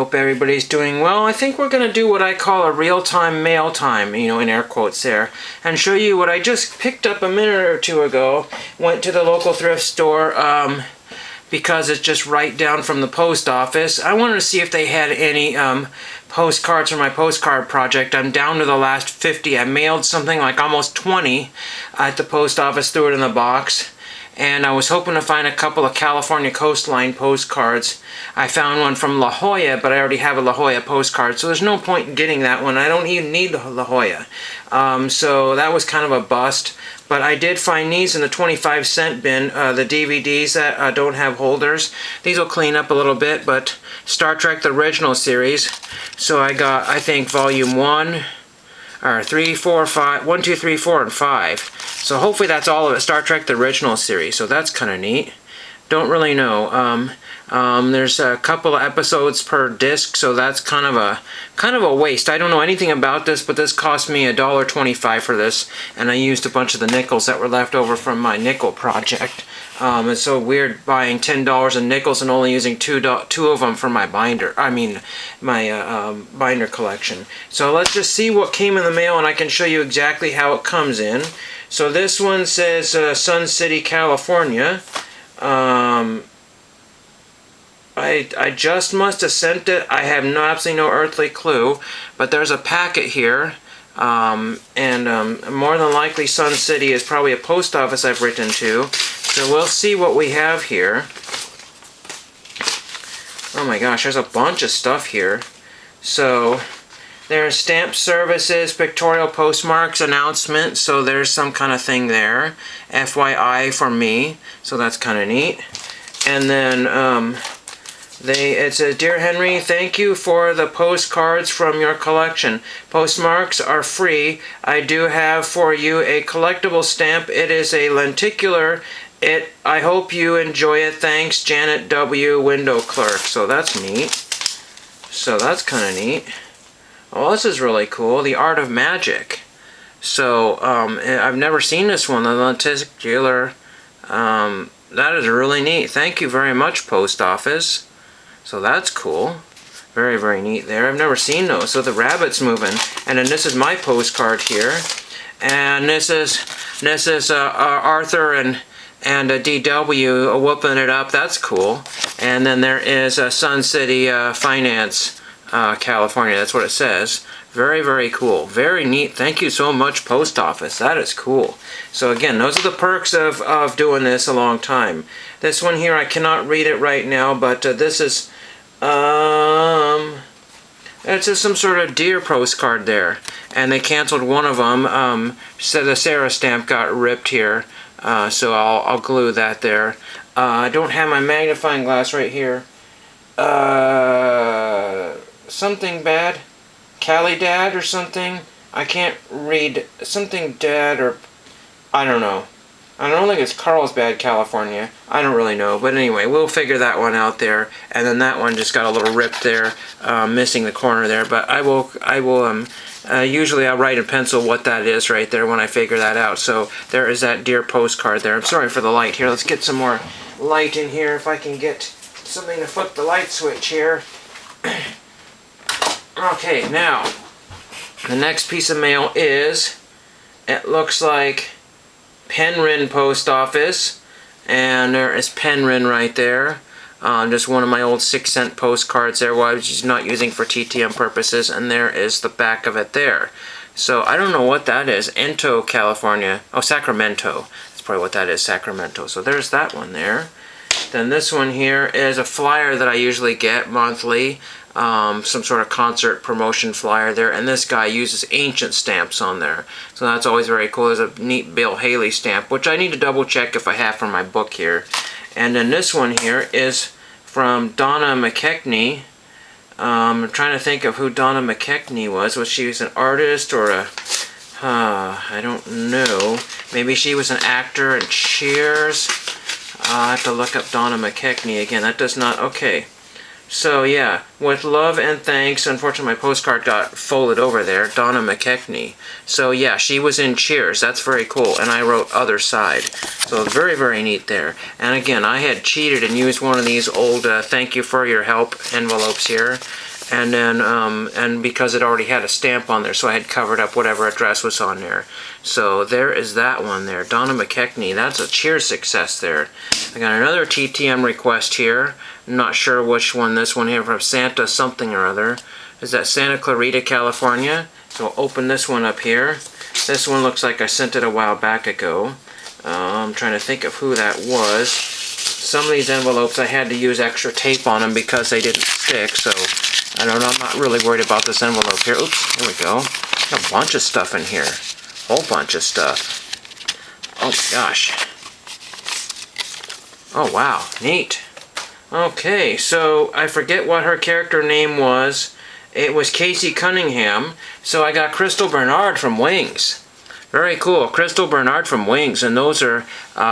hope everybody's doing well. I think we're going to do what I call a real-time mail time, you know, in air quotes there, and show you what I just picked up a minute or two ago. Went to the local thrift store because it's just right down from the post office. I wanted to see if they had any postcards for my postcard project. I'm down to the last 50. I mailed something like almost 20 at the post office, threw it in the box. And I was hoping to find a couple of California coastline postcards. I found one from La Jolla, but I already have a La Jolla postcard, so there's no point in getting that one. I don't even need La Jolla. So that was kind of a bust. But I did find these in the 25-cent bin, the DVDs that don't have holders. These will clean up a little bit, but Star Trek the Original Series. So I got, I think, Volume 1, or 3, 4, 5, 1, 2, 3, 4, and 5. So hopefully that's all of it, Star Trek the Original Series. So that's kind of neat. Don't really know. There's a couple of episodes per disc, so that's kind of a waste. I don't know anything about this, but this cost me $1.25 for this, and I used a bunch of the nickels that were left over from my nickel project. It's so weird buying $10 in nickels and only using two of them for my binder. I mean, my binder collection. So let's just see what came in the mail, and I can show you exactly how it comes in. So this one says Sun City, California. I just must have sent it. I have absolutely no earthly clue, but there's a packet here, and more than likely Sun City is probably a post office I've written to. So we'll see what we have here. Oh my gosh, there's a bunch of stuff here. So there's stamp services, pictorial postmarks, announcement, so there's some kind of thing there. FYI for me, so that's kind of neat. And then it says, Dear Henry, thank you for the postcards from your collection. Postmarks are free. I do have for you a collectible stamp. It is a lenticular. I hope you enjoy it. Thanks, Janet W., window clerk. So that's neat. So that's kind of neat. Oh, this is really cool. The Art of Magic. So I've never seen this one. The lenticular. That is really neat. Thank you very much, Post Office. So that's cool. Very, very neat there. I've never seen those. So the rabbit's moving. And then this is my postcard here. And this is Arthur and DW whooping it up. That's cool. And then there is Sun City Finance, California. That's what it says. Very, very cool. Very neat. Thank you so much, Post Office. That is cool. So again, those are the perks of doing this a long time. This one here, I cannot read it right now, but this is it's just some sort of deer postcard there, and they canceled one of them. So the Sarah stamp got ripped here, so I'll glue that there. I don't have my magnifying glass right here. Something bad, Cali Dad or something. I can't read something Dad or I don't know. I don't think it's Carlsbad, California. I don't really know, but anyway, we'll figure that one out there. And then that one just got a little ripped there, missing the corner there. But I will. Usually I'll write in pencil what that is right there when I figure that out. So there is that deer postcard there. I'm sorry for the light here. Let's get some more light in here if I can get something to flip the light switch here. Okay, now the next piece of mail is. It looks like Penryn Post Office, and there is Penryn right there. Just one of my old 6-cent postcards there, I was just not using for TTM purposes, and there is the back of it there. So I don't know what that is. Ento, California. Oh, Sacramento. That's probably what that is, Sacramento. So there's that one there. Then this one here is a flyer that I usually get monthly. Some sort of concert promotion flyer there, and this guy uses ancient stamps on there, so that's always very cool. There's a neat Bill Haley stamp, which I need to double check if I have for my book here. And then this one here is from Donna McKechnie. I'm trying to think of who Donna McKechnie was. Was she an artist or a I don't know, maybe she was an actor in Cheers. I'll have to look up Donna McKechnie again. That does not, okay. So yeah, with love and thanks. Unfortunately, my postcard got folded over there. Donna McKechnie. So yeah, she was in Cheers. That's very cool. And I wrote Other Side. So very, very neat there. And again, I had cheated and used one of these old thank you for your help envelopes here. and then and because it already had a stamp on there, so I had covered up whatever address was on there. So there is that one there, Donna McKechnie. That's a cheer success there. I got another TTM request here. I'm not sure which one. This one here from Santa something or other. Is that Santa Clarita, California? So I'll open this one up here. This one looks like I sent it a while back ago. I'm trying to think of who that was. Some of these envelopes I had to use extra tape on them because they didn't stick, so I don't know. I'm not really worried about this envelope here. Oops, here we go. Got a bunch of stuff in here. Whole bunch of stuff. Oh my gosh. Oh wow, neat. Okay, so I forget what her character name was. It was Casey Cunningham. So I got Crystal Bernard from Wings. Very cool, Crystal Bernard from Wings, and those are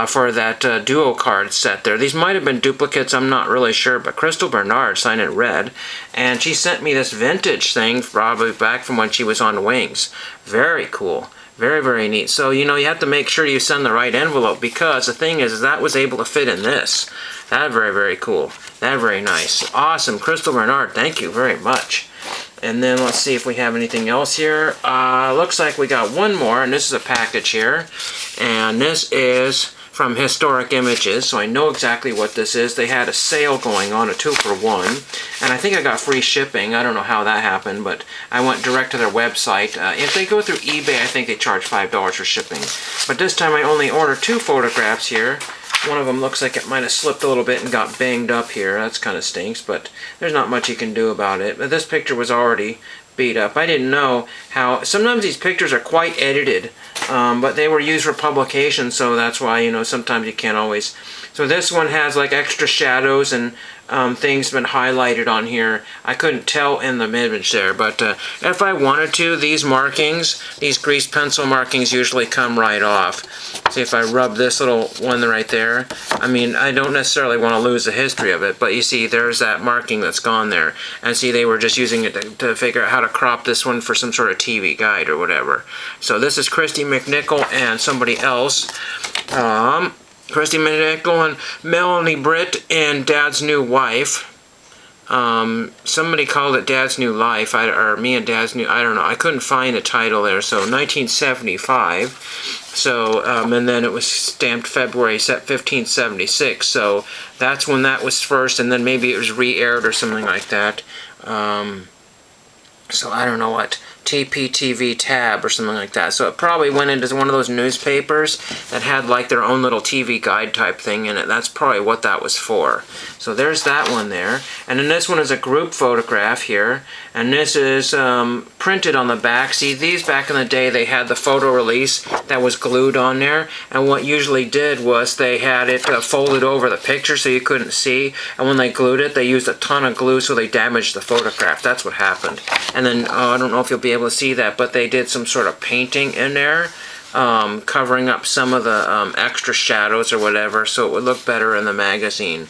for that duo card set there. These might have been duplicates, I'm not really sure, but Crystal Bernard signed in red, and she sent me this vintage thing probably back from when she was on Wings. Very cool. Very, very neat. So, you know, you have to make sure you send the right envelope, because the thing is that was able to fit in this. That very, very cool. That very nice. Awesome. Crystal Bernard, thank you very much. And then let's see if we have anything else here. Looks like we got one more, and this is a package here. And this is from Historic Images, so I know exactly what this is. They had a sale going on, a 2-for-1, and I think I got free shipping. I don't know how that happened, but I went direct to their website. If they go through eBay, I think they charge $5 for shipping. But this time I only ordered 2 photographs here. One of them looks like it might have slipped a little bit and got banged up here. That's kind of stinks, but there's not much you can do about it. But this picture was already beat up. I didn't know how... Sometimes these pictures are quite edited, but they were used for publication, so that's why, you know, sometimes you can't always... So this one has like extra shadows and things been highlighted on here. I couldn't tell in the image there, but if I wanted to, these markings, these grease pencil markings usually come right off. See, if I rub this little one right there, I mean, I don't necessarily want to lose the history of it, but you see there's that marking that's gone there. And see, they were just using it to figure out how to crop this one for some sort of TV guide or whatever. So this is Christy McNichol and somebody else. Christy McNichol and Melanie Britt and Dad's New Wife. Somebody called it Dad's New Life, or Me and Dad's New... I don't know. I couldn't find the title there. So 1975. So, and then it was stamped February 1576. So that's when that was first, and then maybe it was re-aired or something like that. So I don't know what... TPTV tab or something like that. So it probably went into one of those newspapers that had like their own little TV guide type thing in it. That's probably what that was for. So there's that one there. And then this one is a group photograph here. And this is printed on the back. See, these back in the day, they had the photo release that was glued on there. And what usually did was they had it folded over the picture so you couldn't see. And when they glued it, they used a ton of glue so they damaged the photograph. That's what happened. And then, I don't know if you'll be able to see that, but they did some sort of painting in there, covering up some of the extra shadows or whatever, so it would look better in the magazine.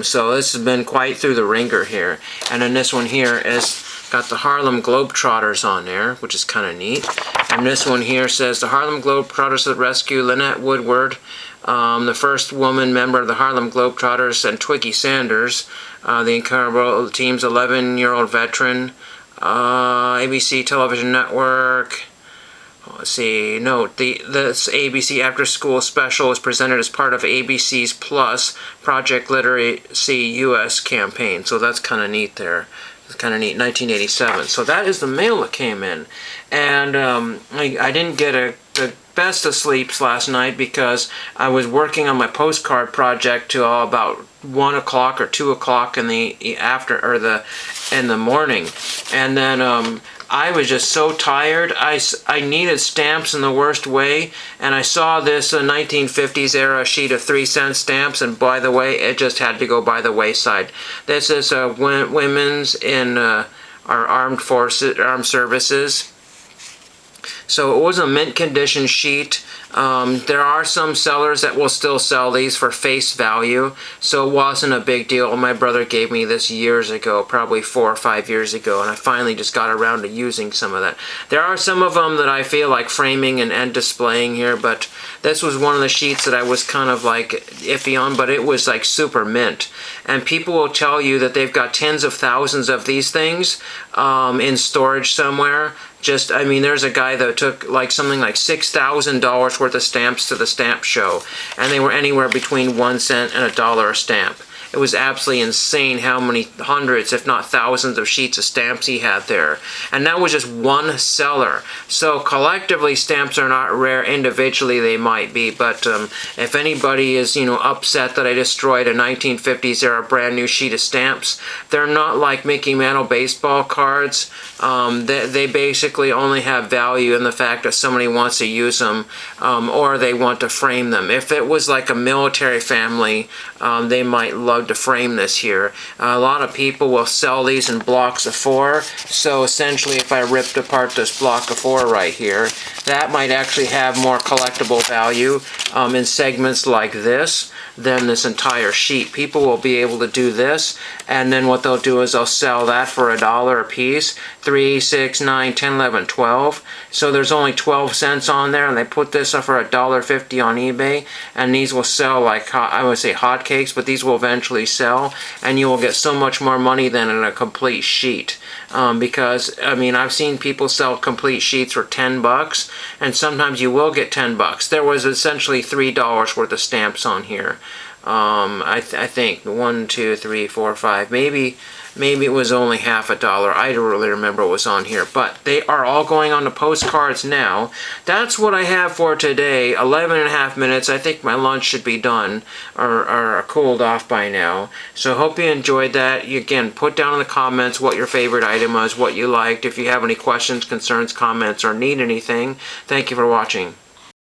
So this has been quite through the ringer here. And then this one here is got the Harlem Globetrotters on there, which is kind of neat. And this one here says the Harlem Globetrotters to the rescue, Lynette Woodward, the first woman member of the Harlem Globetrotters, and Twiggy Sanders, the incredible team's 11-year-old veteran. ABC Television Network. Let's see. Note, this ABC After School Special is presented as part of ABC's Plus Project Literacy US campaign. So that's kind of neat there. It's kind of neat. 1987. So that is the mail that came in. And I didn't get the best of sleeps last night because I was working on my postcard project till about 1 o'clock or 2 o'clock in the in the morning, and then I was just so tired. I needed stamps in the worst way, and I saw this 1950s era sheet of 3-cent stamps, and by the way, it just had to go by the wayside. This is women's in our armed services. So it was a mint condition sheet. There are some sellers that will still sell these for face value, so it wasn't a big deal. My brother gave me this years ago, probably 4 or 5 years ago, and I finally just got around to using some of that. There are some of them that I feel like framing and displaying here, but this was one of the sheets that I was kind of like iffy on, but it was like super mint. And people will tell you that they've got tens of thousands of these things in storage somewhere. I mean, there's a guy that took like something like $6,000 worth of stamps to the stamp show, and they were anywhere between 1 cent and $1 a stamp. It was absolutely insane how many hundreds, if not thousands, of sheets of stamps he had there. And that was just one seller. So collectively, stamps are not rare. Individually, they might be. But if anybody is, upset that I destroyed a 1950s era brand new sheet of stamps, they're not like Mickey Mantle baseball cards. They basically only have value in the fact that somebody wants to use them or they want to frame them. If it was like a military family, they might love to frame this here. A lot of people will sell these in blocks of 4. So essentially, if I ripped apart this block of 4 right here, that might actually have more collectible value in segments like this than this entire sheet. People will be able to do this, and then what they'll do is they'll sell that for $1 a piece. 3, 6, 9, 10, 11, 12. So there's only 12 cents on there, and they put this up for $1.50 on eBay, and these will sell like, I would say hotcakes, but these will eventually sell, and you will get so much more money than in a complete sheet. Because, I mean, I've seen people sell complete sheets for $10, and sometimes you will get $10. There was essentially $3 worth of stamps on here. I think 1, 2, 3, 4, 5, maybe it was only half $1. I don't really remember what was on here, but they are all going on to postcards now. That's what I have for today. 11.5 minutes. I think my lunch should be done or cooled off by now. So hope you enjoyed that. Again, put down in the comments what your favorite item was, what you liked. If you have any questions, concerns, comments, or need anything, thank you for watching.